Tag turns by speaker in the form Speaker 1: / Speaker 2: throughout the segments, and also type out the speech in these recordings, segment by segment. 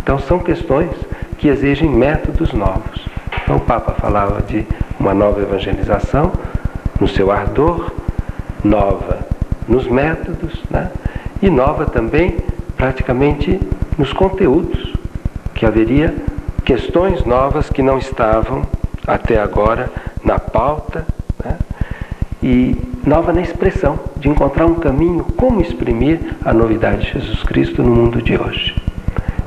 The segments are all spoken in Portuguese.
Speaker 1: Então são questões que exigem métodos novos. Então o Papa falava de uma nova evangelização no seu ardor, nova nos métodos, né? E nova também praticamente nos conteúdos, que haveria questões novas que não estavam até agora na pauta, né? E nova na expressão, de encontrar um caminho como exprimir a novidade de Jesus Cristo no mundo de hoje.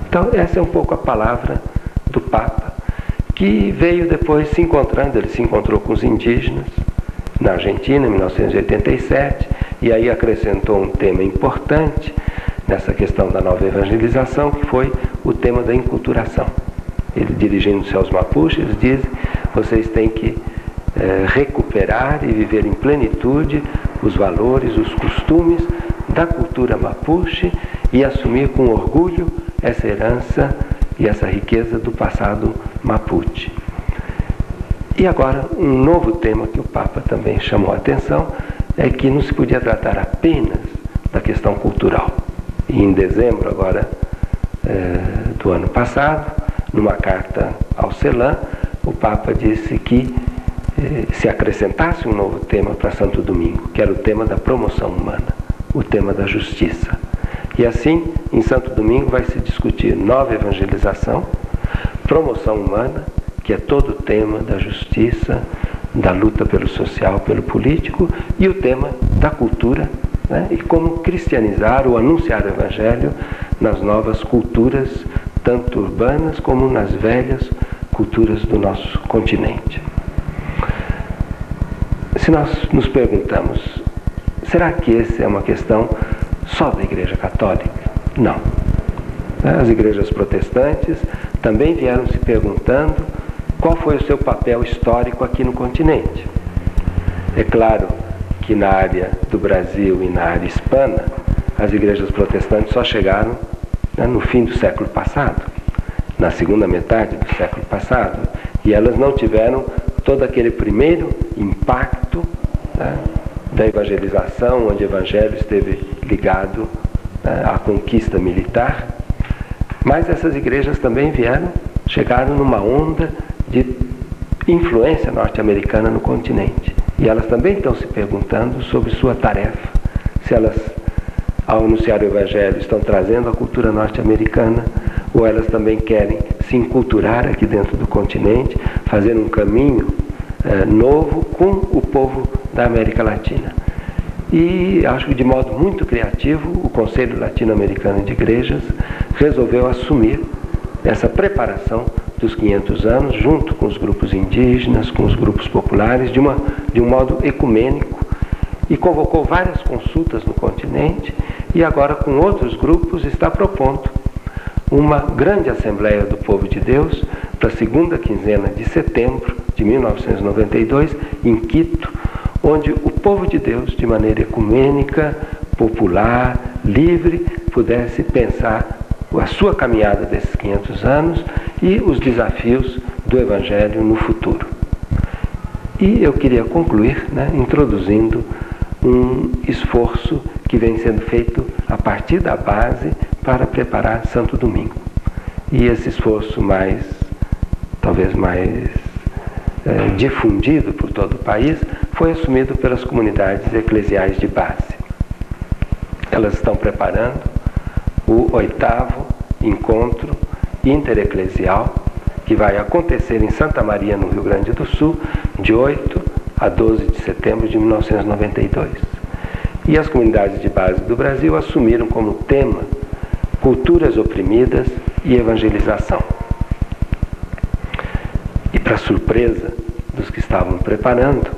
Speaker 1: Então essa é um pouco a palavra do Papa, que veio depois se encontrando, ele se encontrou com os indígenas na Argentina em 1987, e aí acrescentou um tema importante nessa questão da nova evangelização, que foi o tema da enculturação. Ele, dirigindo-se aos Mapuches, diz: vocês têm que recuperar e viver em plenitude os valores, os costumes da cultura Mapuche e assumir com orgulho essa herança e essa riqueza do passado Mapuche. E agora, um novo tema que o Papa também chamou a atenção é que não se podia tratar apenas da questão cultural. E em dezembro agora do ano passado, numa carta ao CELAM, o Papa disse que se acrescentasse um novo tema para Santo Domingo, que era o tema da promoção humana, o tema da justiça. E assim, em Santo Domingo vai se discutir nova evangelização, promoção humana, que é todo o tema da justiça, da luta pelo social, pelo político, e o tema da cultura, né? E como cristianizar ou anunciar o Evangelho nas novas culturas, tanto urbanas como nas velhas culturas do nosso continente. Se nós nos perguntamos, será que essa é uma questão só da Igreja Católica? Não. As igrejas protestantes também vieram se perguntando qual foi o seu papel histórico aqui no continente. É claro que na área do Brasil e na área hispana, as igrejas protestantes só chegaram, né, no fim do século passado, na segunda metade do século passado, e elas não tiveram todo aquele primeiro impacto, né, da evangelização, onde o evangelho esteve ligado, né, à conquista militar. Mas essas igrejas também chegaram numa onda de influência norte-americana no continente. E elas também estão se perguntando sobre sua tarefa, se elas, ao anunciar o Evangelho, estão trazendo a cultura norte-americana, ou elas também querem se enculturar aqui dentro do continente, fazer um caminho novo com o povo da América Latina. E acho que de modo muito criativo, o Conselho Latino-Americano de Igrejas resolveu assumir essa preparação dos 500 anos, junto com os grupos indígenas, com os grupos populares, de um modo ecumênico, e convocou várias consultas no continente, e agora com outros grupos está propondo uma grande Assembleia do Povo de Deus para a segunda quinzena de setembro de 1992, em Quito, onde o povo de Deus, de maneira ecumênica, popular, livre, pudesse pensar a sua caminhada desses 500 anos e os desafios do Evangelho no futuro. E eu queria concluir, né, introduzindo um esforço que vem sendo feito a partir da base para preparar Santo Domingo. E esse esforço talvez mais difundido por todo o país, foi assumido pelas comunidades eclesiais de base. Elas estão preparando o 8º encontro intereclesial, que vai acontecer em Santa Maria, no Rio Grande do Sul, de 8 a 12 de setembro de 1992. E as comunidades de base do Brasil assumiram como tema culturas oprimidas e evangelização. E para surpresa dos que estavam preparando,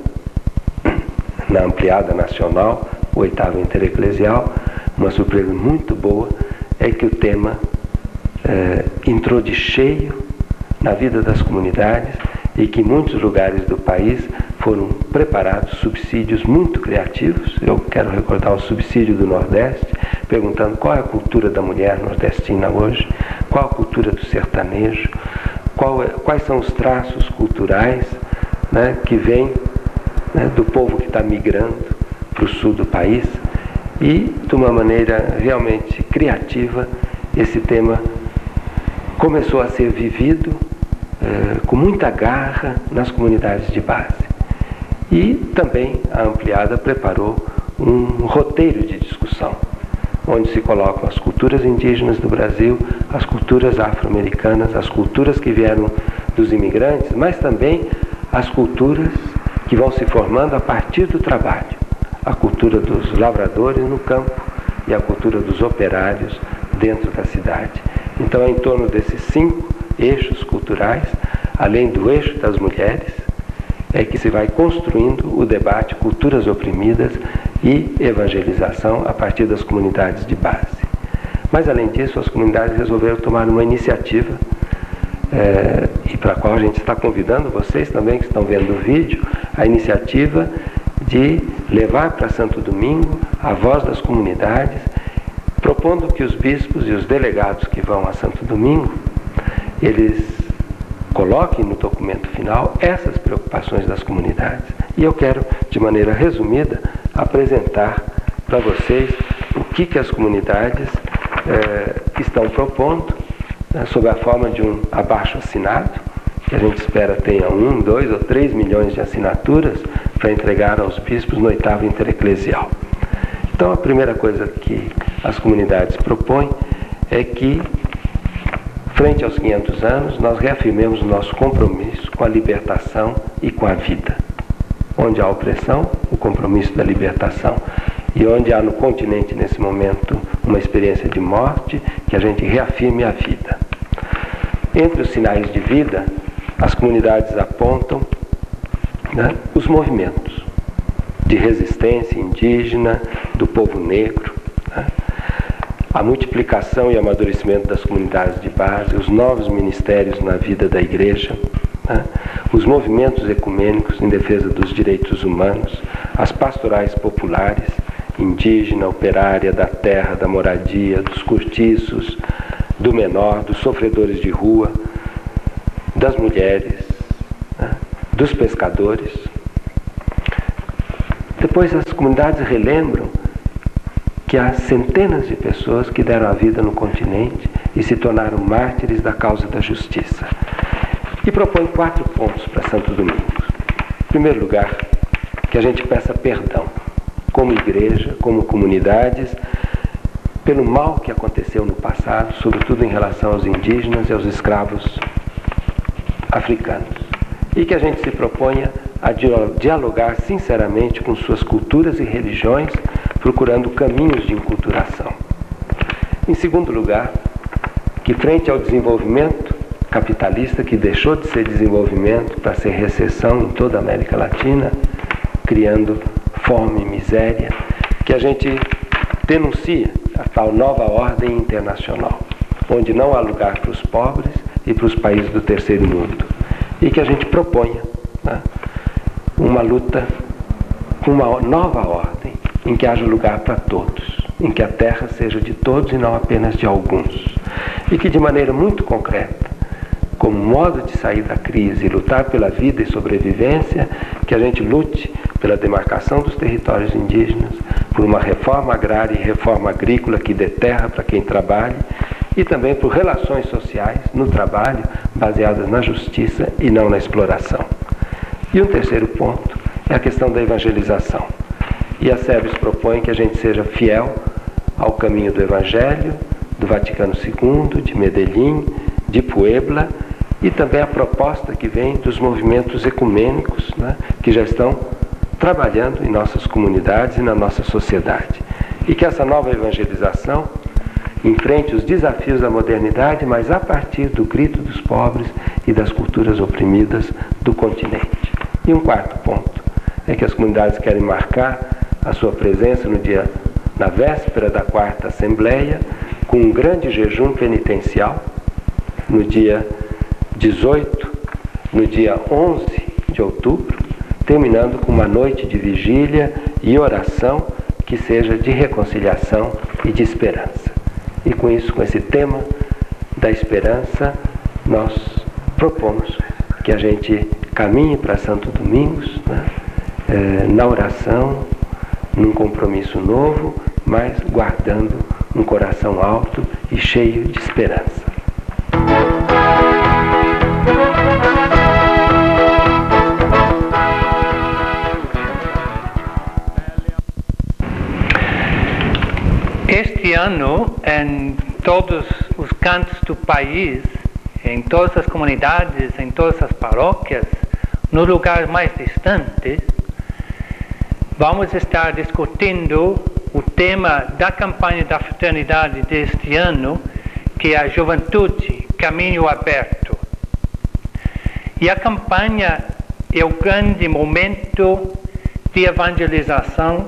Speaker 1: na ampliada nacional, o 8º intereclesial, uma surpresa muito boa é que o tema entrou de cheio na vida das comunidades e que em muitos lugares do país foram preparados subsídios muito criativos. Eu quero recordar o subsídio do Nordeste, perguntando qual é a cultura da mulher nordestina hoje, qual a cultura do sertanejo, quais são os traços culturais, né, que vêm, né, do povo que está migrando para o sul do país. E, de uma maneira realmente criativa, esse tema começou a ser vivido com muita garra nas comunidades de base. E também a Ampliada preparou um roteiro de discussão, onde se colocam as culturas indígenas do Brasil, as culturas afro-americanas, as culturas que vieram dos imigrantes, mas também as culturas que vão se formando a partir do trabalho. A cultura dos lavradores no campo e a cultura dos operários dentro da cidade. Então é em torno desses 5 eixos culturais, além do eixo das mulheres, é que se vai construindo o debate culturas oprimidas e evangelização a partir das comunidades de base. Mas além disso, as comunidades resolveram tomar uma iniciativa, e para a qual a gente está convidando vocês também que estão vendo o vídeo, a iniciativa de levar para Santo Domingo a voz das comunidades, propondo que os bispos e os delegados que vão a Santo Domingo, eles coloquem no documento final essas preocupações das comunidades. E eu quero, de maneira resumida, apresentar para vocês o que as comunidades estão propondo, sob a forma de um abaixo-assinado, que a gente espera tenha 1, 2 ou 3 milhões de assinaturas para entregar aos bispos no 8º Intereclesial. Então, a primeira coisa que as comunidades propõem é que, frente aos 500 anos, nós reafirmemos o nosso compromisso com a libertação e com a vida. Onde há opressão, o compromisso da libertação. E onde há no continente, nesse momento, uma experiência de morte, que a gente reafirme a vida. Entre os sinais de vida, as comunidades apontam os movimentos de resistência indígena, do povo negro, a multiplicação e amadurecimento das comunidades de base, os novos ministérios na vida da igreja, os movimentos ecumênicos em defesa dos direitos humanos, as pastorais populares, indígena, operária, da terra, da moradia, dos cortiços, do menor, dos sofredores de rua, das mulheres, dos pescadores. Depois as comunidades relembram que há centenas de pessoas que deram a vida no continente e se tornaram mártires da causa da justiça. E propõe 4 pontos para Santo Domingo. Em primeiro lugar, que a gente peça perdão, como igreja, como comunidades, pelo mal que aconteceu no passado, sobretudo em relação aos indígenas e aos escravos africanos. E que a gente se proponha a dialogar sinceramente com suas culturas e religiões, procurando caminhos de enculturação. Em segundo lugar, que frente ao desenvolvimento capitalista, que deixou de ser desenvolvimento para ser recessão em toda a América Latina, criando fome e miséria, que a gente denuncie a tal nova ordem internacional, onde não há lugar para os pobres e para os países do terceiro mundo, e que a gente proponha uma luta, uma nova ordem, em que haja lugar para todos, em que a terra seja de todos e não apenas de alguns, e que de maneira muito concreta, como modo de sair da crise e lutar pela vida e sobrevivência, que a gente lute pela demarcação dos territórios indígenas, por uma reforma agrária e reforma agrícola que dê terra para quem trabalhe, e também por relações sociais no trabalho baseadas na justiça e não na exploração. E um terceiro ponto é a questão da evangelização. E a SEBS propõe que a gente seja fiel ao caminho do Evangelho, do Vaticano II, de Medellín, de Puebla, e também a proposta que vem dos movimentos ecumênicos, que já estão trabalhando em nossas comunidades e na nossa sociedade. E que essa nova evangelização enfrente os desafios da modernidade, mas a partir do grito dos pobres e das culturas oprimidas do continente. E um quarto ponto é que as comunidades querem marcar a sua presença na véspera da 4ª Assembleia, com um grande jejum penitencial, no dia 18, no dia 11 de outubro, terminando com uma noite de vigília e oração que seja de reconciliação e de esperança. E com isso, com esse tema da esperança, nós propomos que a gente caminhe para Santo Domingos, na oração, num compromisso novo, mas guardando um coração alto e cheio de esperança.
Speaker 2: ano, em todos os cantos do país, em todas as comunidades, em todas as paróquias, nos lugares mais distantes, vamos estar discutindo o tema da campanha da fraternidade deste ano, que é a Juventude, Caminho Aberto. E a campanha é o grande momento de evangelização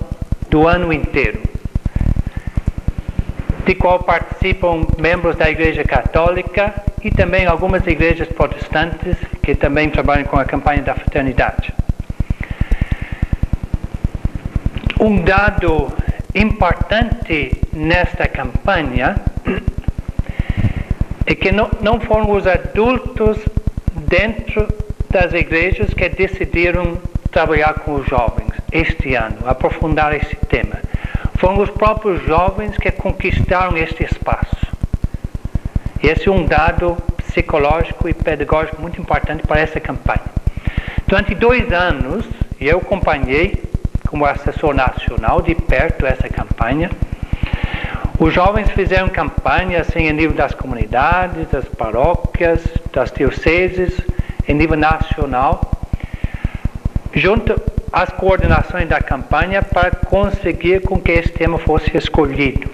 Speaker 2: do ano inteiro, de qual participam membros da Igreja Católica e também algumas igrejas protestantes que também trabalham com a campanha da fraternidade. Um dado importante nesta campanha é que não foram os adultos dentro das igrejas que decidiram trabalhar com os jovens este ano, aprofundar esse tema. Foram os próprios jovens que conquistaram este espaço. Esse é um dado psicológico e pedagógico muito importante para essa campanha. Durante 2 anos, eu acompanhei, como assessor nacional, de perto essa campanha. Os jovens fizeram campanhas em nível das comunidades, das paróquias, das dioceses, em nível nacional, junto às coordenações da campanha para conseguir com que esse tema fosse escolhido.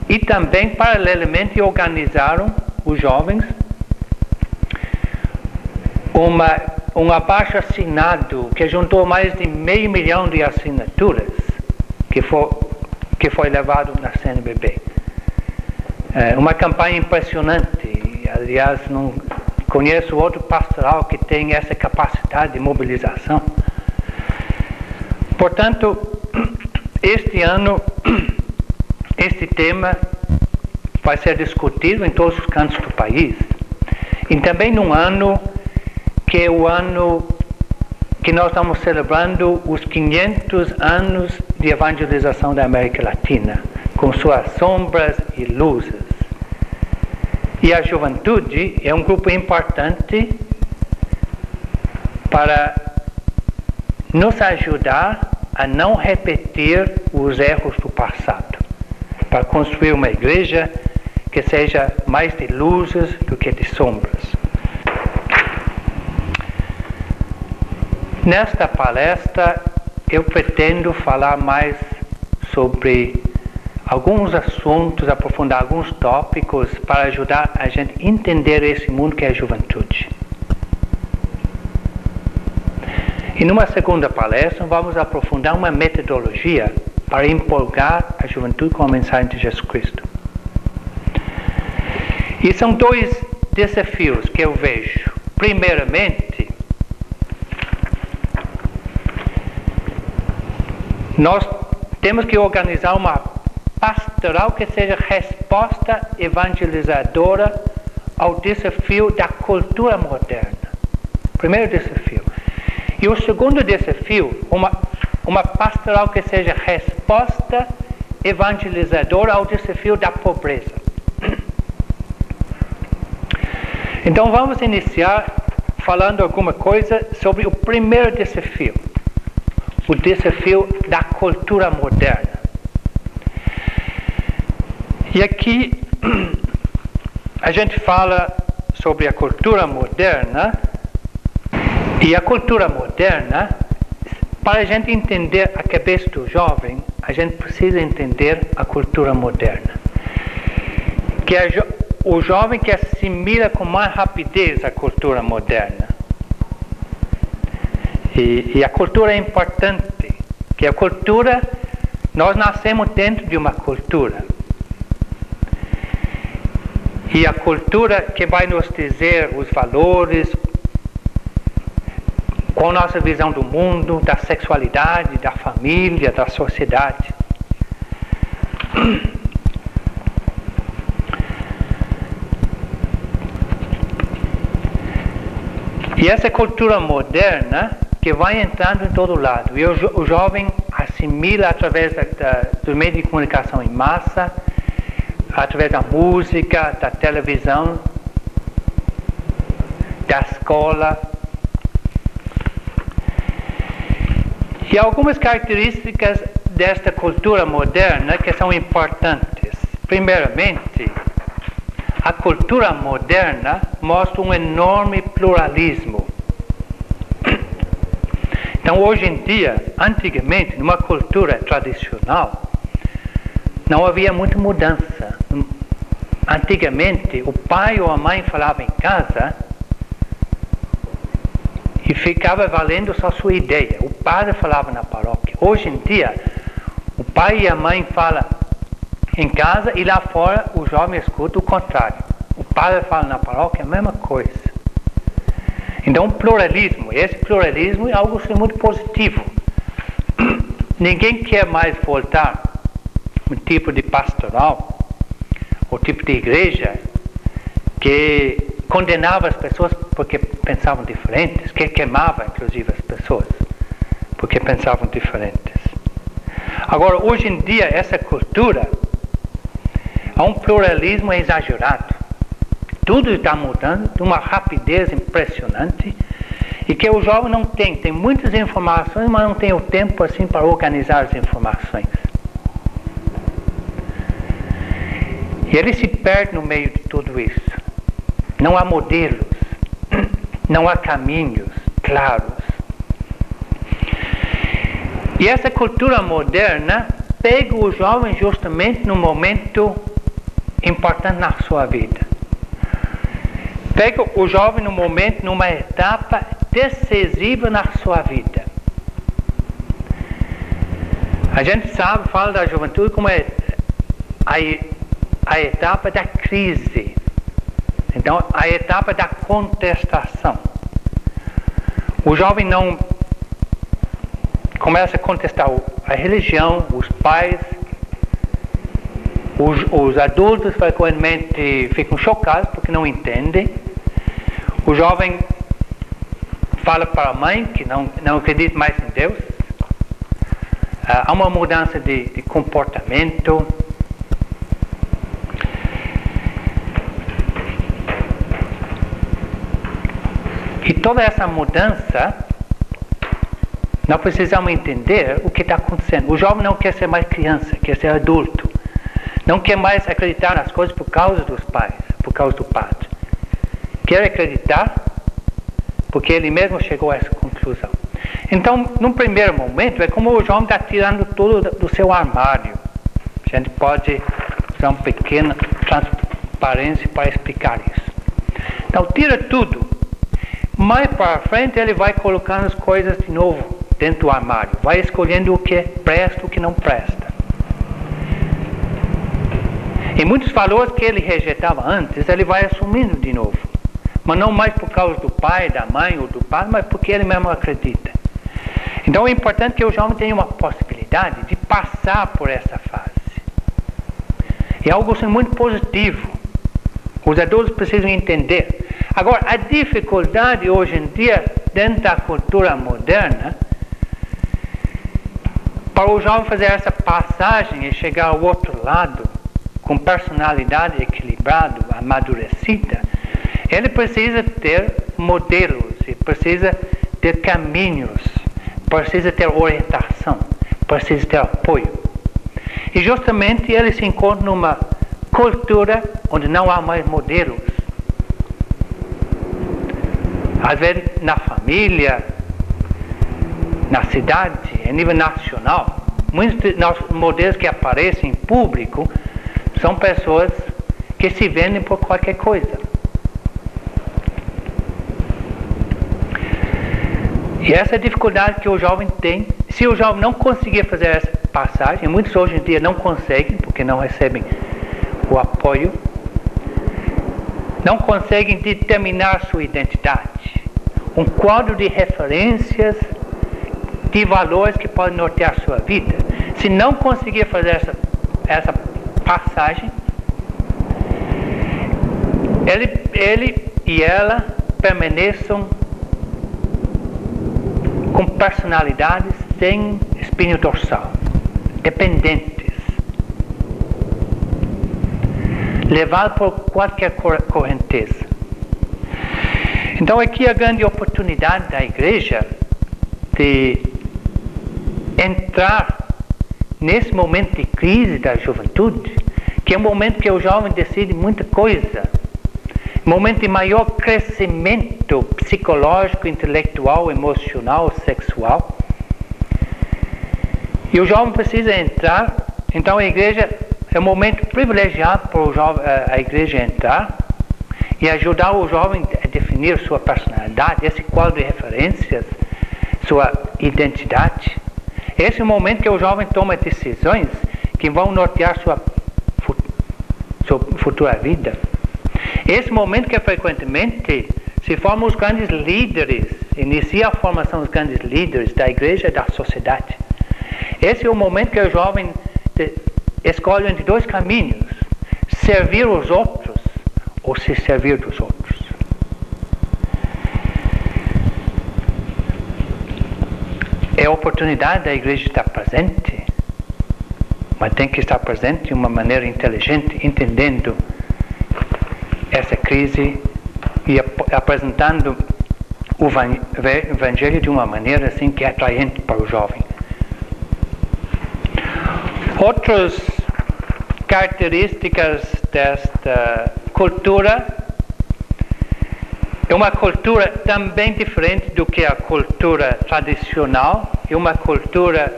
Speaker 2: E também, paralelamente, organizaram os jovens um abaixo-assinado que juntou mais de 500 mil de assinaturas que foi levado na CNBB. Uma campanha impressionante. Aliás, não conheço outro pastoral que tem essa capacidade de mobilização. Portanto, este ano, este tema vai ser discutido em todos os cantos do país. E também num ano que é o ano que nós estamos celebrando os 500 anos de evangelização da América Latina, com suas sombras e luzes. E a juventude é um grupo importante para nos ajudar a não repetir os erros do passado, para construir uma igreja que seja mais de luzes do que de sombras. Nesta palestra, eu pretendo falar mais sobre alguns assuntos, aprofundar alguns tópicos para ajudar a gente a entender esse mundo que é a juventude. E numa segunda palestra, vamos aprofundar uma metodologia para empolgar a juventude com a mensagem de Jesus Cristo. E são 2 desafios que eu vejo. Primeiramente, nós temos que organizar uma pastoral que seja resposta evangelizadora ao desafio da cultura moderna. Primeiro desafio. E o segundo desafio, uma pastoral que seja resposta evangelizadora ao desafio da pobreza. Então vamos iniciar falando alguma coisa sobre o primeiro desafio, o desafio da cultura moderna. E aqui a gente fala sobre a cultura moderna, e a cultura moderna, para a gente entender a cabeça do jovem, a gente precisa entender a cultura moderna. Que é o jovem que assimila com mais rapidez a cultura moderna. E a cultura é importante, que a cultura, nós nascemos dentro de uma cultura. E a cultura que vai nos dizer os valores, qual a nossa visão do mundo, da sexualidade, da família, da sociedade. E essa cultura moderna que vai entrando em todo lado. E o jovem assimila através do meio de comunicação em massa, através da música, da televisão, da escola. E algumas características desta cultura moderna que são importantes. Primeiramente, a cultura moderna mostra um enorme pluralismo. Então, hoje em dia, antigamente, numa cultura tradicional, não havia muita mudança. Antigamente, o pai ou a mãe falavam em casa e ficava valendo só sua ideia. O padre falava na paróquia. Hoje em dia, o pai e a mãe falam em casa e lá fora o jovem escuta o contrário. O padre fala na paróquia a mesma coisa. Então, o pluralismo, esse pluralismo é algo muito positivo. Ninguém quer mais voltar um tipo de pastoral, ou tipo de igreja, que condenava as pessoas porque pensavam diferentes, que queimava, inclusive, as pessoas porque pensavam diferentes. Agora, hoje em dia, essa cultura, há um pluralismo exagerado. Tudo está mudando de uma rapidez impressionante e que o jovem não tem. Tem muitas informações, mas não tem o tempo assim para organizar as informações. E ele se perde no meio de tudo isso. Não há modelos, não há caminhos claros. E essa cultura moderna pega o jovem justamente num momento importante na sua vida. Pega o jovem num momento, numa etapa decisiva na sua vida. A gente sabe, fala da juventude como é a etapa da crise. Então, a etapa da contestação. O jovem não começa a contestar a religião, os pais, os adultos frequentemente ficam chocados porque não entendem. O jovem fala para a mãe que não acredita mais em Deus. Há uma mudança de comportamento. E toda essa mudança, nós precisamos entender o que está acontecendo. O jovem não quer ser mais criança, quer ser adulto. Não quer mais acreditar nas coisas por causa dos pais, por causa do padre. Quer acreditar porque ele mesmo chegou a essa conclusão. Então, num primeiro momento, é como o jovem está tirando tudo do seu armário. A gente pode usar uma pequena transparência para explicar isso. Então, tira tudo. Mais para frente, ele vai colocando as coisas de novo dentro do armário. Vai escolhendo o que presta e o que não presta. E muitos valores que ele rejeitava antes, ele vai assumindo de novo. Mas não mais por causa do pai, da mãe ou do pai, mas porque ele mesmo acredita. Então é importante que o jovem tenha uma possibilidade de passar por essa fase. É algo assim, muito positivo. Os adultos precisam entender. Agora, a dificuldade hoje em dia, dentro da cultura moderna, para o jovem fazer essa passagem e chegar ao outro lado, com personalidade equilibrada, amadurecida, ele precisa ter modelos, ele precisa ter caminhos, precisa ter orientação, precisa ter apoio. E justamente ele se encontra numa cultura onde não há mais modelos. Às vezes na família, na cidade, a nível nacional, muitos dos modelos que aparecem em público são pessoas que se vendem por qualquer coisa. E essa é a dificuldade que o jovem tem. Se o jovem não conseguir fazer essa passagem, muitos hoje em dia não conseguem, porque não recebem o apoio, não conseguem determinar sua identidade. Um quadro de referências, de valores que podem nortear a sua vida. Se não conseguir fazer essa passagem, ele e ela permaneçam com personalidades sem espinho dorsal, dependentes, levados por qualquer correnteza. Então aqui a grande oportunidade da igreja de entrar nesse momento de crise da juventude, que é um momento que o jovem decide muita coisa, momento de maior crescimento psicológico, intelectual, emocional, sexual. E o jovem precisa entrar, então a igreja é um momento privilegiado para a igreja entrar e ajudar o jovem a definir sua personalidade, esse quadro de referências, sua identidade. Esse é o momento que o jovem toma decisões que vão nortear sua futura vida. Esse momento que frequentemente se formam os grandes líderes, inicia a formação dos grandes líderes da igreja e da sociedade. Esse é o momento que o jovem escolhe entre dois caminhos: servir os outros ou se servir dos outros. É a oportunidade da igreja estar presente, mas tem que estar presente de uma maneira inteligente, entendendo essa crise e apresentando o Evangelho de uma maneira assim que é atraente para o jovem. Outras características desta cultura é uma cultura também diferente do que a cultura tradicional. É uma cultura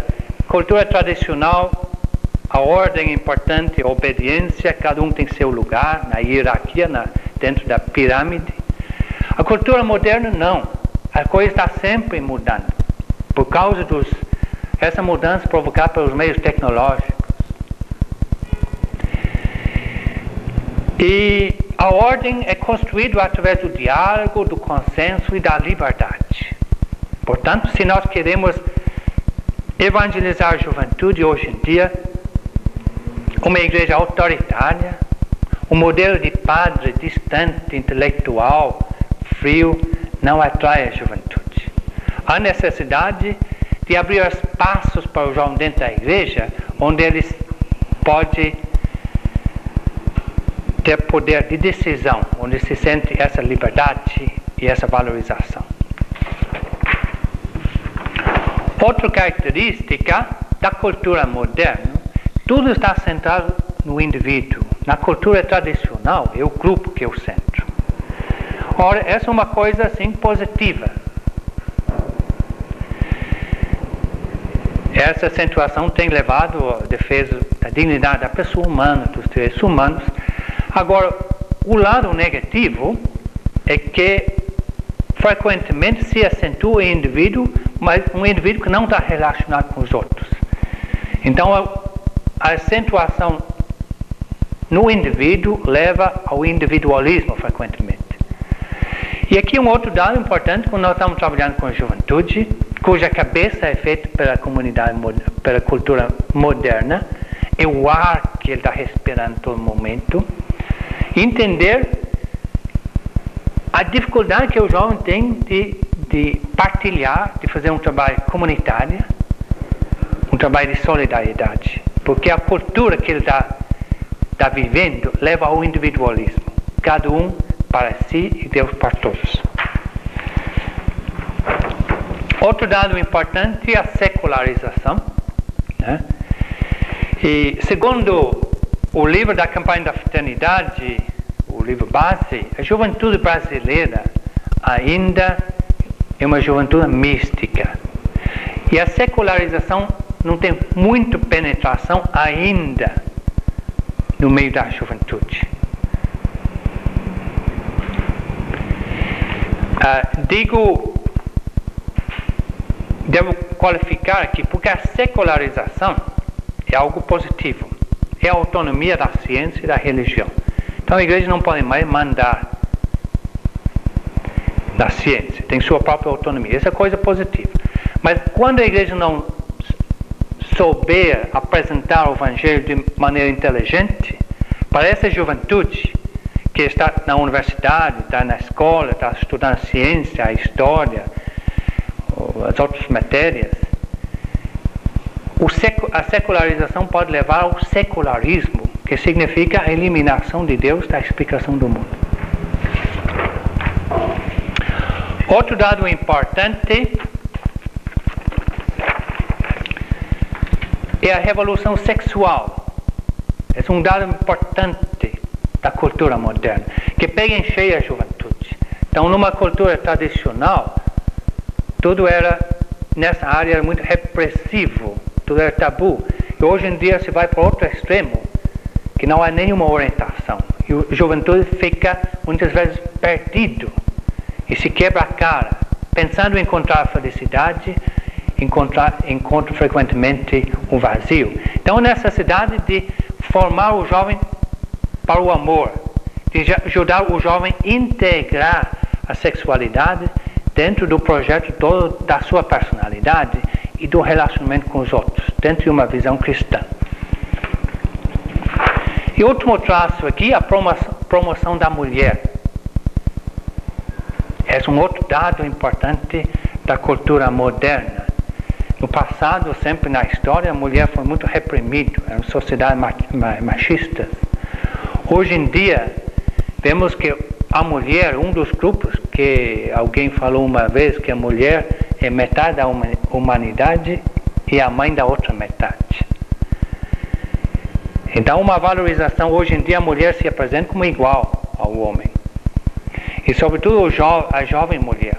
Speaker 2: tradicional, a ordem é importante, a obediência, cada um tem seu lugar na hierarquia, dentro da pirâmide. A cultura moderna não, a coisa está sempre mudando, por causa essa mudança provocada pelos meios tecnológicos. E a ordem é construída através do diálogo, do consenso e da liberdade. Portanto, se nós queremos evangelizar a juventude hoje em dia, uma igreja autoritária, um modelo de padre distante, intelectual, frio, não atrai a juventude. Há necessidade de abrir espaços para o jovem dentro da igreja, onde eles podem ter poder de decisão, onde se sente essa liberdade e essa valorização. Outra característica da cultura moderna, tudo está centrado no indivíduo. Na cultura tradicional, é o grupo que é o centro. Ora, essa é uma coisa assim positiva. Essa acentuação tem levado à defesa da dignidade da pessoa humana, dos direitos humanos. Agora, o lado negativo é que frequentemente se acentua o indivíduo, mas um indivíduo que não está relacionado com os outros. Então, a acentuação no indivíduo leva ao individualismo frequentemente. E aqui um outro dado importante, quando nós estamos trabalhando com a juventude, cuja cabeça é feita pela comunidade, pela cultura moderna, é o ar que ele está respirando todo momento. Entender a dificuldade que o jovem tem de partilhar, de fazer um trabalho comunitário, um trabalho de solidariedade. Porque a cultura que ele está vivendo leva ao individualismo. Cada um para si e Deus para todos. Outro dado importante é a secularização, né? E segundo o livro da Campanha da Fraternidade, o livro base, a juventude brasileira ainda é uma juventude mística. E a secularização não tem muita penetração ainda no meio da juventude. Devo qualificar aqui, porque a secularização é algo positivo. É a autonomia da ciência e da religião. Então a igreja não pode mais mandar da ciência, tem sua própria autonomia. Essa é coisa positiva. Mas quando a igreja não souber apresentar o Evangelho de maneira inteligente, para essa juventude que está na universidade, está na escola, está estudando a ciência, a história, as outras matérias, a secularização pode levar ao secularismo, que significa a eliminação de Deus da explicação do mundo. Outro dado importante é é a revolução sexual. É um dado importante da cultura moderna, que pega em cheio a juventude. Então, numa cultura tradicional, tudo era, nessa área, era muito repressivo, tudo era tabu. E hoje em dia se vai para outro extremo, que não há nenhuma orientação. E a juventude fica, muitas vezes, perdido e se quebra a cara, pensando em encontrar a felicidade, encontra frequentemente o vazio. Então, a necessidade de formar o jovem para o amor, de ajudar o jovem a integrar a sexualidade dentro do projeto todo da sua personalidade e do relacionamento com os outros, dentro de uma visão cristã. E último traço aqui, a promoção da mulher. É um outro dado importante da cultura moderna. No passado, sempre na história, a mulher foi muito reprimida, eram sociedades machistas. Hoje em dia, vemos que a mulher, um dos grupos que alguém falou uma vez, que a mulher é metade da humanidade e a mãe da outra metade. Então, uma valorização, hoje em dia a mulher se apresenta como igual ao homem. E sobretudo a jovem mulher.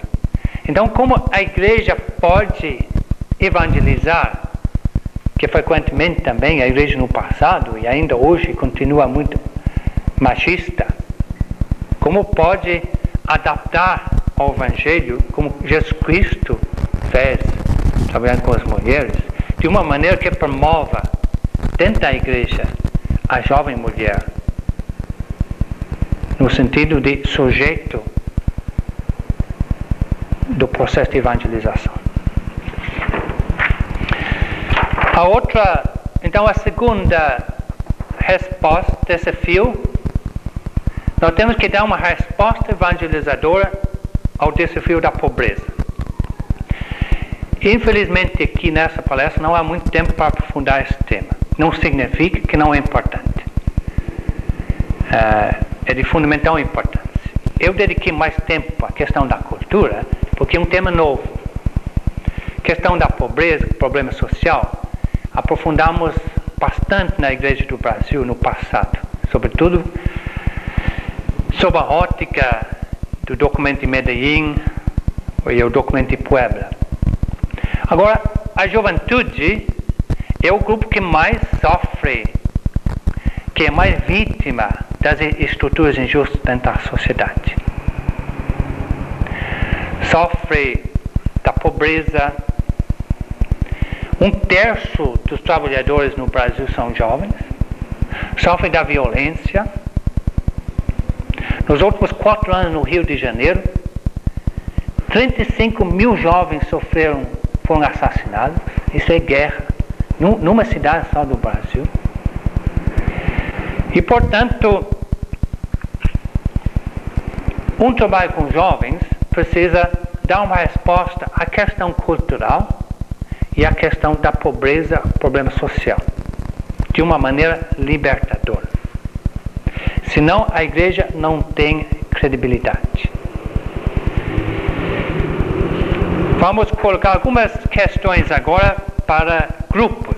Speaker 2: Então, como a igreja pode evangelizar, que frequentemente também a igreja no passado e ainda hoje continua muito machista, como pode adaptar ao evangelho, como Jesus Cristo fez, trabalhando com as mulheres, de uma maneira que promova dentro da igreja a jovem mulher, no sentido de sujeito do processo de evangelização. Então a segunda resposta, desafio, nós temos que dar uma resposta evangelizadora ao desafio da pobreza. Infelizmente aqui nessa palestra não há muito tempo para aprofundar esse tema. Não significa que não é importante. É de fundamental importância. Eu dediquei mais tempo à questão da cultura, porque é um tema novo. Questão da pobreza, problema social, aprofundamos bastante na Igreja do Brasil no passado, sobretudo sob a ótica do documento de Medellín e o documento de Puebla. Agora, a juventude é o grupo que mais sofre, que é mais vítima das estruturas injustas dentro da sociedade. Sofre da pobreza. 1/3 dos trabalhadores no Brasil são jovens. Sofre da violência. Nos últimos 4 anos no Rio de Janeiro, 35 mil jovens foram assassinados. Isso é guerra. Numa cidade só do Brasil. E, portanto, um trabalho com jovens precisa dar uma resposta à questão cultural e à questão da pobreza, problema social, de uma maneira libertadora. Senão, a igreja não tem credibilidade. Vamos colocar algumas questões agora para grupos.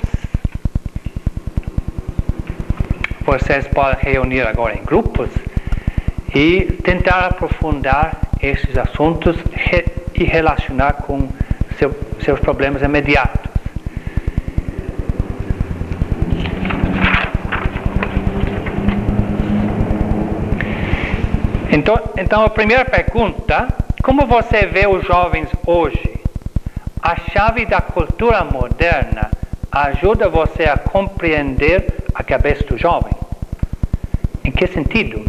Speaker 2: Vocês podem reunir agora em grupos e tentar aprofundar esses assuntos e relacionar com seus problemas imediatos. Então a primeira pergunta: como você vê os jovens hoje? A chave da cultura moderna ajuda você a compreender a cabeça do jovem? Em que sentido?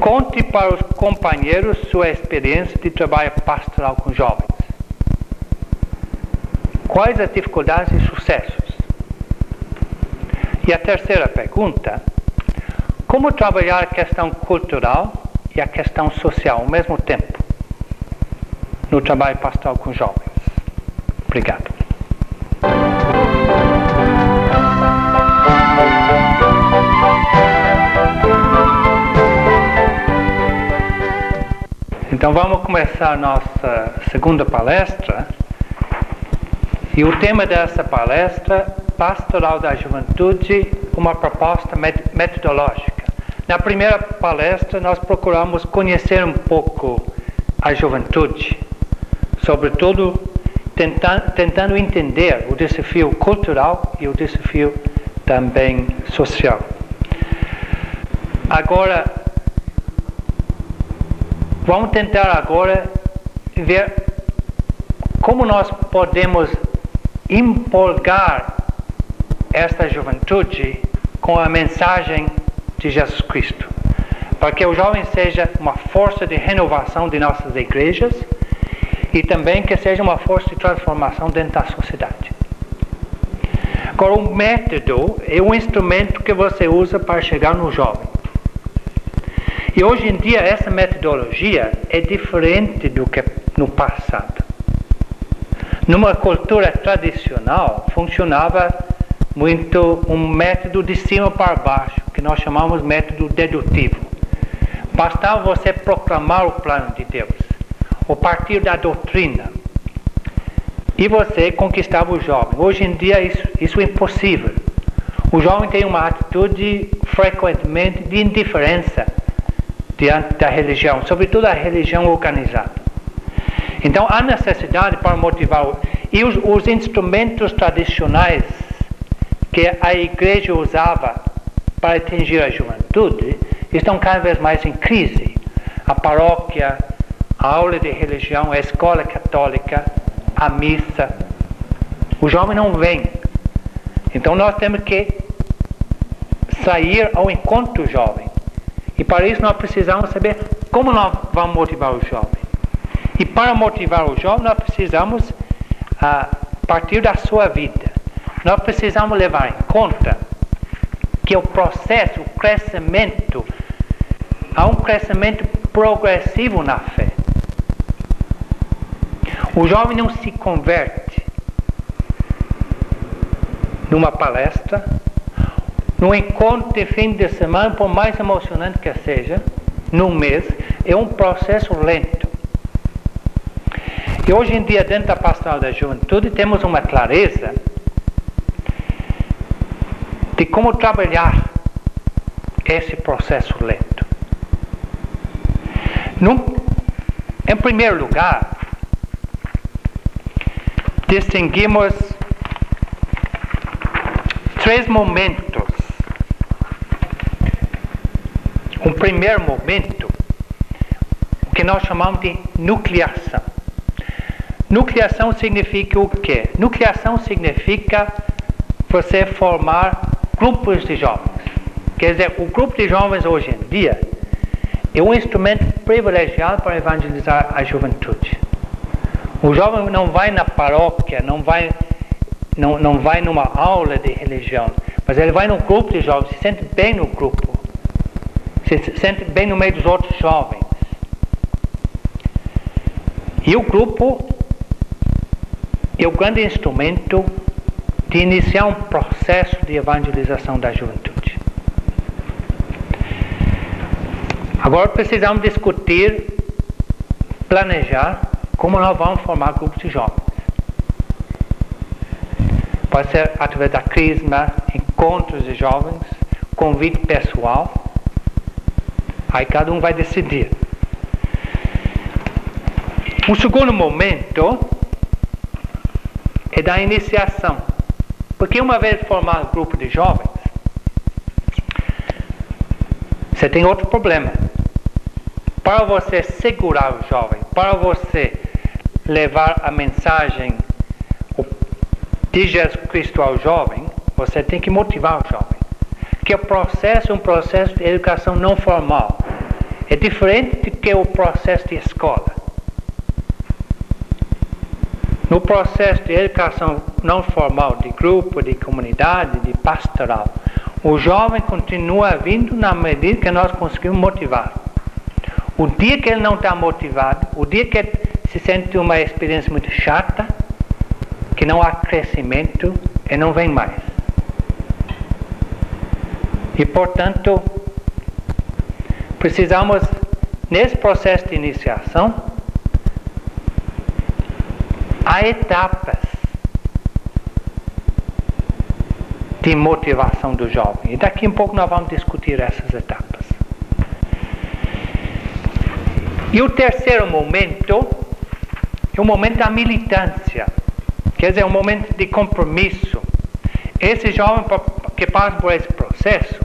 Speaker 2: Conte para os companheiros sua experiência de trabalho pastoral com jovens. Quais as dificuldades e sucessos? E a terceira pergunta: como trabalhar a questão cultural e a questão social ao mesmo tempo no trabalho pastoral com jovens? Obrigado. Então vamos começar nossa segunda palestra E o tema dessa palestra, Pastoral da Juventude, uma proposta metodológica. Na primeira palestra, nós procuramos conhecer um pouco a juventude, sobretudo tentando entender o desafio cultural e o desafio também social. Agora, vamos tentar agora ver como nós podemos empolgar esta juventude com a mensagem de Jesus Cristo, para que o jovem seja uma força de renovação de nossas igrejas e também que seja uma força de transformação dentro da sociedade. Agora, o método é um instrumento que você usa para chegar no jovem. E hoje em dia essa metodologia é diferente do que no passado. Numa cultura tradicional funcionava muito um método de cima para baixo, que nós chamamos método dedutivo. Bastava você proclamar o plano de Deus, ou partir da doutrina, e você conquistava o jovem. Hoje em dia isso é impossível. O jovem tem uma atitude frequentemente de indiferença diante da religião, sobretudo a religião organizada. Então há necessidade para motivar, e os instrumentos tradicionais que a igreja usava para atingir a juventude estão cada vez mais em crise. A paróquia, a aula de religião, a escola católica, a missa. O jovem não vem. Então nós temos que sair ao encontro do jovem. E para isso nós precisamos saber como nós vamos motivar o jovem. E para motivar o jovem nós precisamos partir da sua vida. Nós precisamos levar em conta que o processo, o crescimento, há um crescimento progressivo na fé. O jovem não se converte numa palestra, num encontro de fim de semana, por mais emocionante que seja, num mês. É um processo lento. E hoje em dia, dentro da Pastoral da Juventude, temos uma clareza de como trabalhar esse processo lento. Em primeiro lugar, distinguimos 3 momentos. Um primeiro momento, o que nós chamamos de nucleação. Nucleação significa o quê? Nucleação significa você formar grupos de jovens. Quer dizer, o grupo de jovens hoje em dia é um instrumento privilegiado para evangelizar a juventude. O jovem não vai na paróquia, não vai numa aula de religião, mas ele vai num grupo de jovens, se sente bem no grupo, se sente bem no meio dos outros jovens. E o grupo é o grande instrumento de iniciar um processo de evangelização da juventude. Agora precisamos discutir, planejar como nós vamos formar grupos de jovens. Pode ser através da crisma, encontros de jovens, convite pessoal. Aí cada um vai decidir. O segundo momento é da iniciação. Porque uma vez formado o grupo de jovens, você tem outro problema. Para você segurar o jovem, para você levar a mensagem de Jesus Cristo ao jovem, você tem que motivar o jovem. Que o processo é um processo de educação não formal. É diferente do que o processo de escola. No processo de educação não formal, de grupo, de comunidade, de pastoral, o jovem continua vindo na medida que nós conseguimos motivar. O dia que ele não está motivado, o dia que ele se sente uma experiência muito chata, que não há crescimento, ele não vem mais. E, portanto, precisamos, nesse processo de iniciação, há etapas de motivação do jovem. E daqui a pouco nós vamos discutir essas etapas. E o terceiro momento é o momento da militância, quer dizer, um momento de compromisso. Esses jovens que passam por esse processo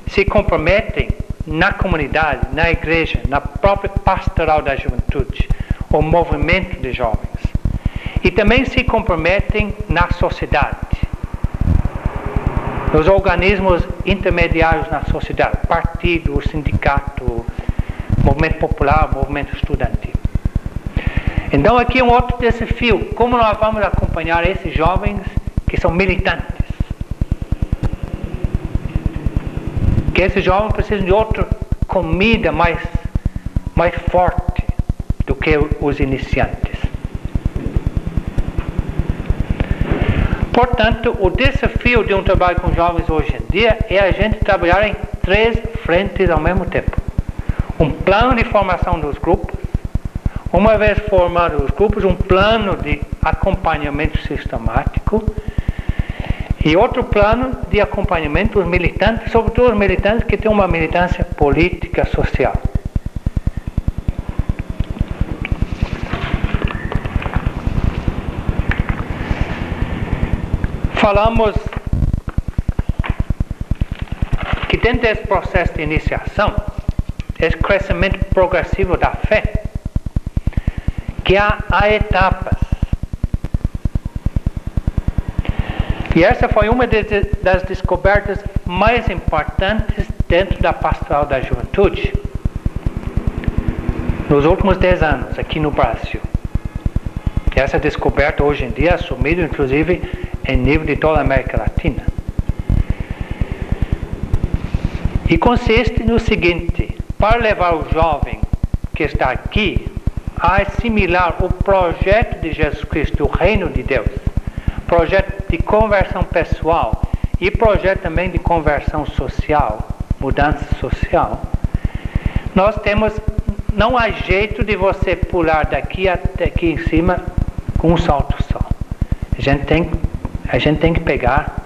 Speaker 2: se comprometem na comunidade, na igreja, na própria pastoral da juventude, o movimento de jovens. E também se comprometem na sociedade, nos organismos intermediários na sociedade, partido, sindicato, movimento popular, movimento estudantil. Então aqui é um outro desafio, como nós vamos acompanhar esses jovens que são militantes? Que esses jovens precisam de outra comida mais forte do que os iniciantes. Portanto, o desafio de um trabalho com jovens hoje em dia é a gente trabalhar em 3 frentes ao mesmo tempo. Um plano de formação dos grupos, uma vez formados os grupos, um plano de acompanhamento sistemático e outro plano de acompanhamento dos militantes, sobretudo os militantes que têm uma militância política, social. Falamos que dentro desse processo de iniciação, esse crescimento progressivo da fé, que há etapas. E essa foi uma das descobertas mais importantes dentro da pastoral da juventude nos últimos 10 anos aqui no Brasil. Essa descoberta hoje em dia é assumida inclusive em nível de toda a América Latina. E consiste no seguinte: para levar o jovem que está aqui a assimilar o projeto de Jesus Cristo, o reino de Deus, projeto de conversão pessoal e projeto também de conversão social, mudança social, nós temos, não há jeito de você pular daqui até aqui em cima com um salto só. A gente tem que pegar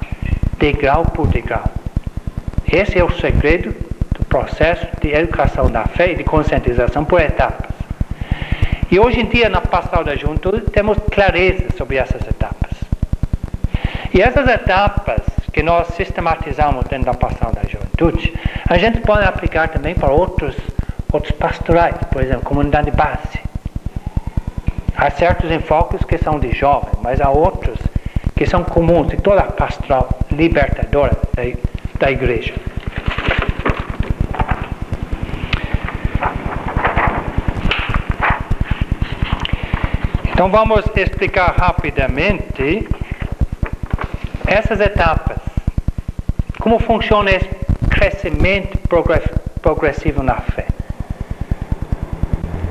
Speaker 2: degrau por degrau. Esse é o segredo do processo de educação da fé e de conscientização por etapas. E hoje em dia, na pastoral da juventude, temos clareza sobre essas etapas. E essas etapas que nós sistematizamos dentro da pastoral da juventude, a gente pode aplicar também para outros pastorais, por exemplo, comunidade de base. Há certos enfoques que são de jovem, mas há outros que são comuns em toda a pastoral libertadora da igreja. Então vamos explicar rapidamente essas etapas. Como funciona esse crescimento progressivo na fé.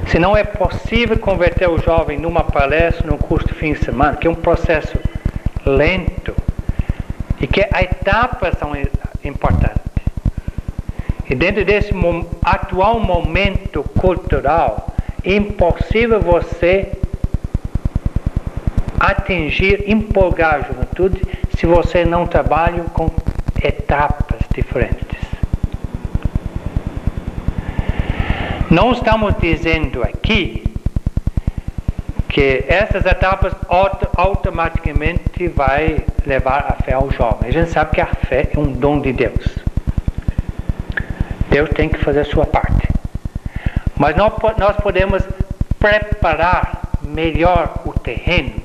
Speaker 2: Se não é possível converter o jovem numa palestra, num curso de fim de semana, que é um processo lento e que as etapas são importantes. E dentro desse atual momento cultural, é impossível você atingir, empolgar a juventude se você não trabalha com etapas diferentes. Não estamos dizendo aqui que essas etapas automaticamente vai levar a fé ao jovem. A gente sabe que a fé é um dom de Deus. Deus tem que fazer a sua parte. Mas nós podemos preparar melhor o terreno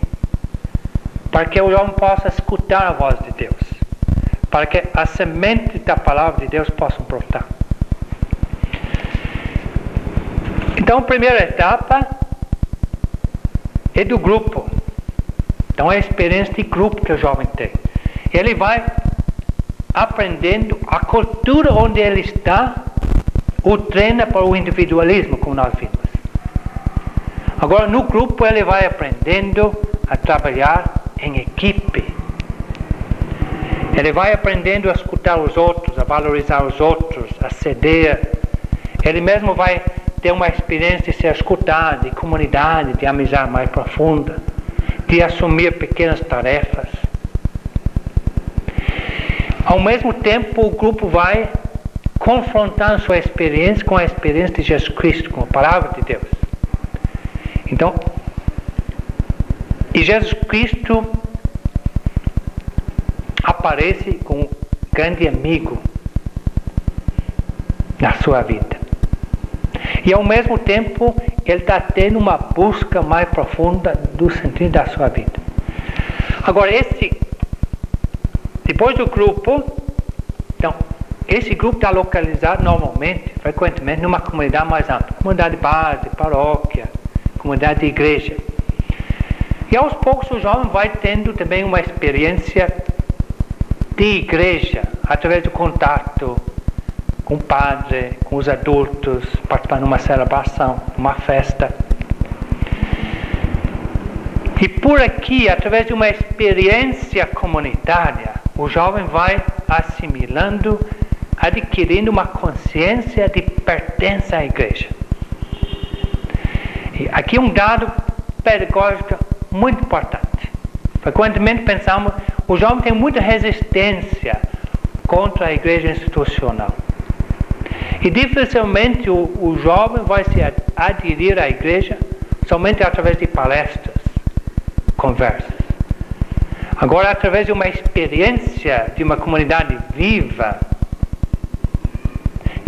Speaker 2: para que o jovem possa escutar a voz de Deus, para que a semente da palavra de Deus possa brotar. Então, a primeira etapa é do grupo. Então, é a experiência de grupo que o jovem tem. Ele vai aprendendo a cultura onde ele está, o treina para o individualismo, como nós vimos. Agora, no grupo, ele vai aprendendo a trabalhar em equipe. Ele vai aprendendo a escutar os outros, a valorizar os outros, a ceder. Ele mesmo vai ter uma experiência de ser escutado, de comunidade, de amizade mais profunda, de assumir pequenas tarefas. Ao mesmo tempo, o grupo vai confrontando sua experiência com a experiência de Jesus Cristo, com a palavra de Deus. Então, e Jesus Cristo aparece como um grande amigo na sua vida. E ao mesmo tempo, ele está tendo uma busca mais profunda do sentido da sua vida. Agora, depois do grupo, então, esse grupo está localizado normalmente, frequentemente, numa comunidade mais ampla. Comunidade de base, paróquia, comunidade de igreja. E aos poucos o jovem vai tendo também uma experiência de igreja, através do contato com o padre, com os adultos, participando de uma celebração, uma festa. E por aqui, através de uma experiência comunitária, o jovem vai assimilando, adquirindo uma consciência de pertença à igreja. E aqui um dado pedagógico muito importante. Frequentemente pensamos, o jovem tem muita resistência contra a igreja institucional. E dificilmente o jovem vai se aderir à igreja somente através de palestras, conversas. Agora, através de uma experiência de uma comunidade viva,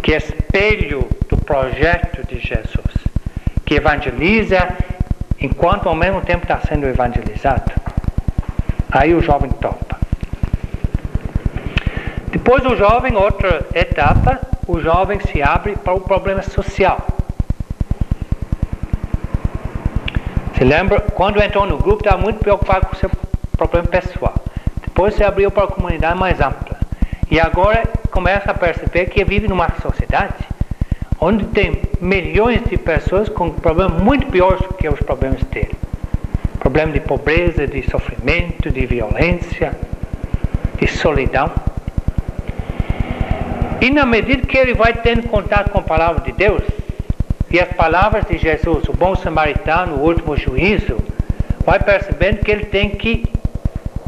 Speaker 2: que é espelho do projeto de Jesus, que evangeliza enquanto ao mesmo tempo está sendo evangelizado, aí o jovem topa. Depois do jovem, outra etapa, o jovem se abre para o problema social. Se lembra, quando entrou no grupo, estava muito preocupado com o seu problema pessoal. Depois se abriu para a comunidade mais ampla. E agora começa a perceber que vive numa sociedade onde tem milhões de pessoas com problemas muito piores do que os problemas dele. Problemas de pobreza, de sofrimento, de violência, de solidão. E na medida que ele vai tendo contato com a palavra de Deus, e as palavras de Jesus, o bom samaritano, o último juízo, vai percebendo que ele tem que,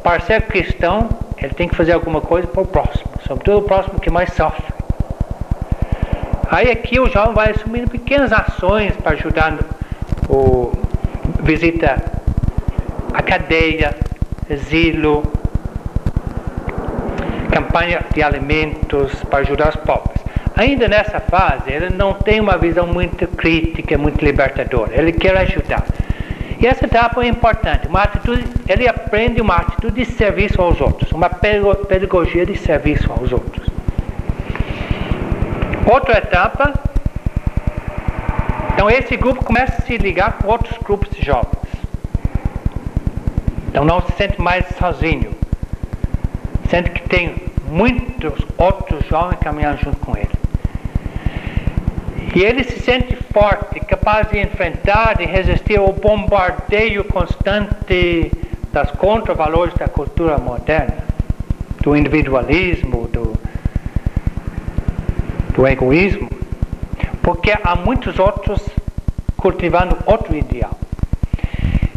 Speaker 2: para ser cristão, ele tem que fazer alguma coisa para o próximo, sobretudo o próximo que mais sofre. Aí aqui o jovem vai assumindo pequenas ações para ajudar visita à cadeia, asilo, campanha de alimentos para ajudar os pobres. Ainda nessa fase, ele não tem uma visão muito crítica, muito libertadora. Ele quer ajudar. E essa etapa é importante. Ele aprende uma atitude de serviço aos outros, uma pedagogia de serviço aos outros. Outra etapa, então esse grupo começa a se ligar com outros grupos de jovens. Então não se sente mais sozinho. Sente que tem muitos outros jovens caminhando junto com ele. E ele se sente forte, capaz de enfrentar e resistir ao bombardeio constante das contravalores da cultura moderna, do individualismo, do egoísmo, porque há muitos outros cultivando outro ideal.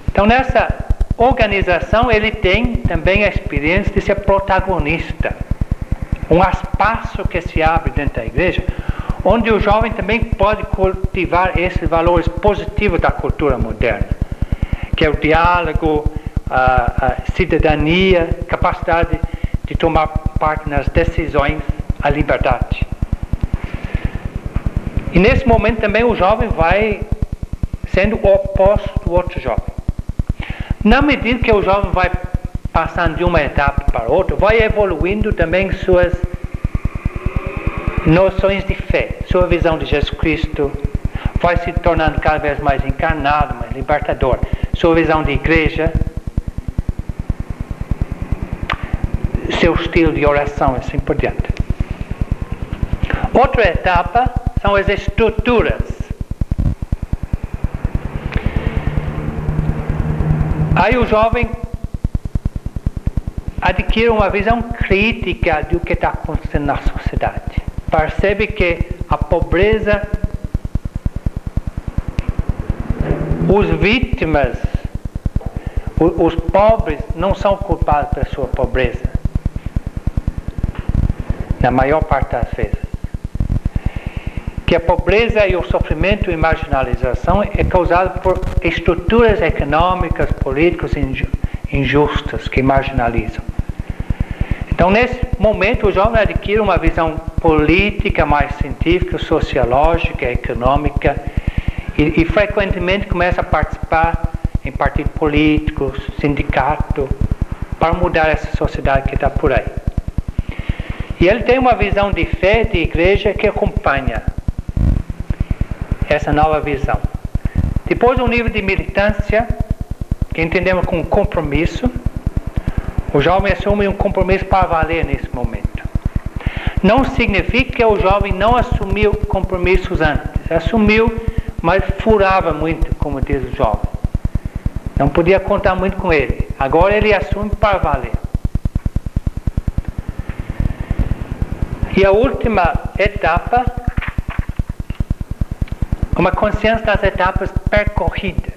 Speaker 2: Então nessa organização ele tem também a experiência de ser protagonista, um espaço que se abre dentro da igreja, onde o jovem também pode cultivar esses valores positivos da cultura moderna, que é o diálogo, a cidadania, capacidade de tomar parte nas decisões, a liberdade. E nesse momento também o jovem vai sendo o oposto do outro jovem. Na medida que o jovem vai passando de uma etapa para outra, vai evoluindo também suas noções de fé, sua visão de Jesus Cristo, vai se tornando cada vez mais encarnado, mais libertador, sua visão de igreja, seu estilo de oração, assim por diante. Outra etapa são as estruturas. Aí o jovem adquire uma visão crítica do que está acontecendo na sociedade. Percebe que a pobreza, os vítimas, os pobres não são culpados pela sua pobreza. na maior parte das vezes. Que a pobreza e o sofrimento e marginalização é causado por estruturas econômicas, políticas injustas que marginalizam. Então, nesse momento, o jovem adquire uma visão política mais científica, sociológica, econômica e frequentemente começa a participar em partidos políticos, sindicatos, para mudar essa sociedade que está por aí. E ele tem uma visão de fé, de igreja, que acompanha essa nova visão. Depois, um nível de militância, que entendemos como compromisso. O jovem assume um compromisso para valer nesse momento. Não significa que o jovem não assumiu compromissos antes. Assumiu, mas furava muito, como diz o jovem. Não podia contar muito com ele. Agora ele assume para valer. E a última etapa, uma consciência das etapas percorridas.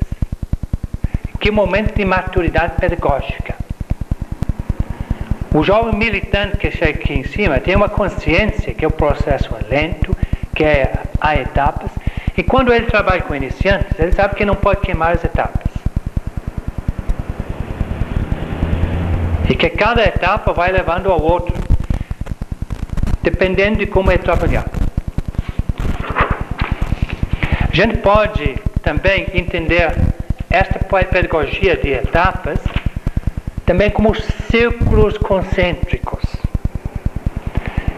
Speaker 2: Que momento de maturidade pedagógica. O jovem militante que chega aqui em cima tem uma consciência que o processo é lento, que há etapas, e quando ele trabalha com iniciantes, ele sabe que não pode queimar as etapas. E que cada etapa vai levando ao outro, dependendo de como é trabalhado. A gente pode também entender esta pedagogia de etapas também como círculos concêntricos.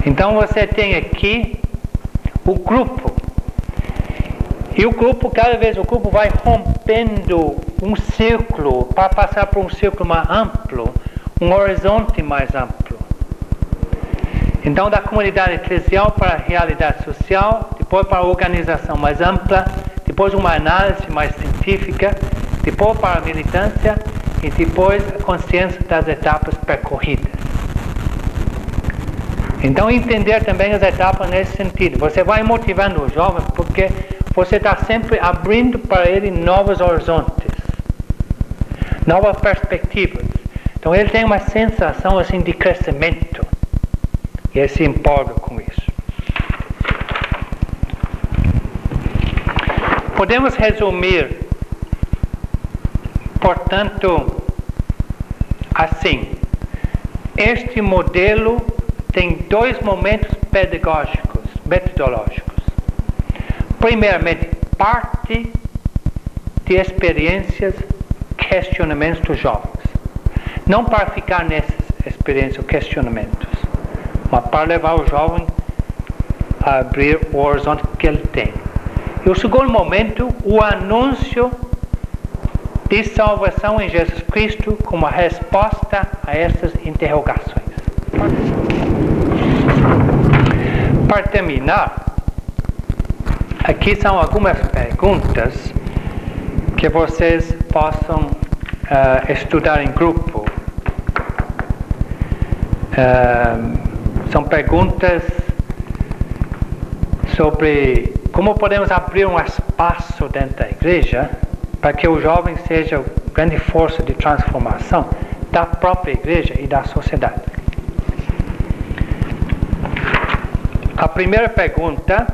Speaker 2: Então você tem aqui o grupo. E o grupo, cada vez o grupo vai rompendo um círculo para passar por um círculo mais amplo, um horizonte mais amplo. Então da comunidade eclesial para a realidade social, depois para a organização mais ampla, depois uma análise mais científica, depois para a militância e depois a consciência das etapas percorridas. Então entender também as etapas nesse sentido. Você vai motivando o jovem porque você está sempre abrindo para ele novos horizontes, novas perspectivas. Então ele tem uma sensação assim de crescimento e ele se empolga com isso. Podemos resumir, portanto, assim: este modelo tem dois momentos pedagógicos, metodológicos. Primeiramente, parte de experiências, questionamentos dos jovens. Não para ficar nessas experiências ou questionamentos, mas para levar o jovem a abrir o horizonte que ele tem. E o segundo momento, o anúncio de salvação em Jesus Cristo como resposta a essas interrogações. Para terminar, aqui são algumas perguntas que vocês possam estudar em grupo. São perguntas sobre como podemos abrir um espaço dentro da igreja para que o jovem seja grande força de transformação da própria igreja e da sociedade. A primeira pergunta: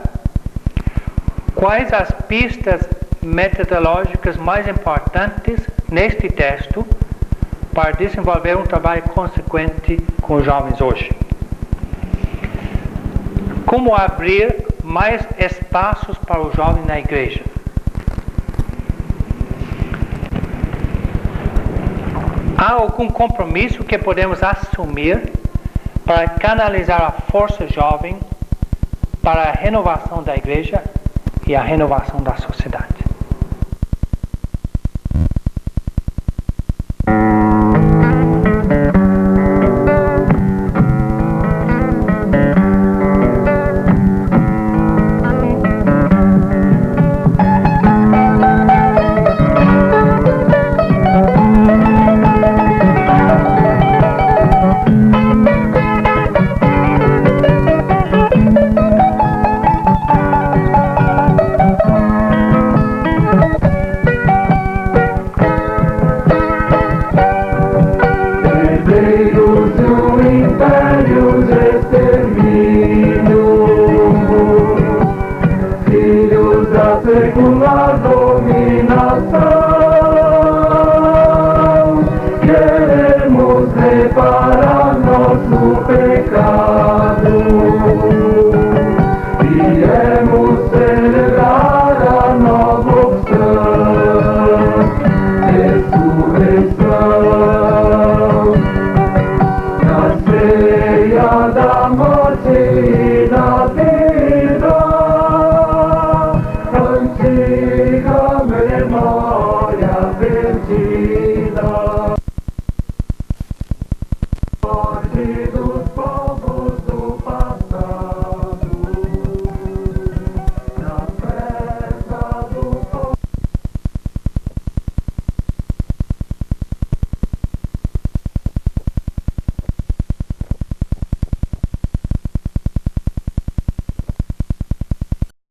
Speaker 2: quais as pistas metodológicas mais importantes neste texto para desenvolver um trabalho consequente com os jovens hoje? Como abrir mais espaços para o jovem na igreja? Há algum compromisso que podemos assumir para canalizar a força jovem para a renovação da igreja e a renovação da sociedade?
Speaker 3: secular dominação.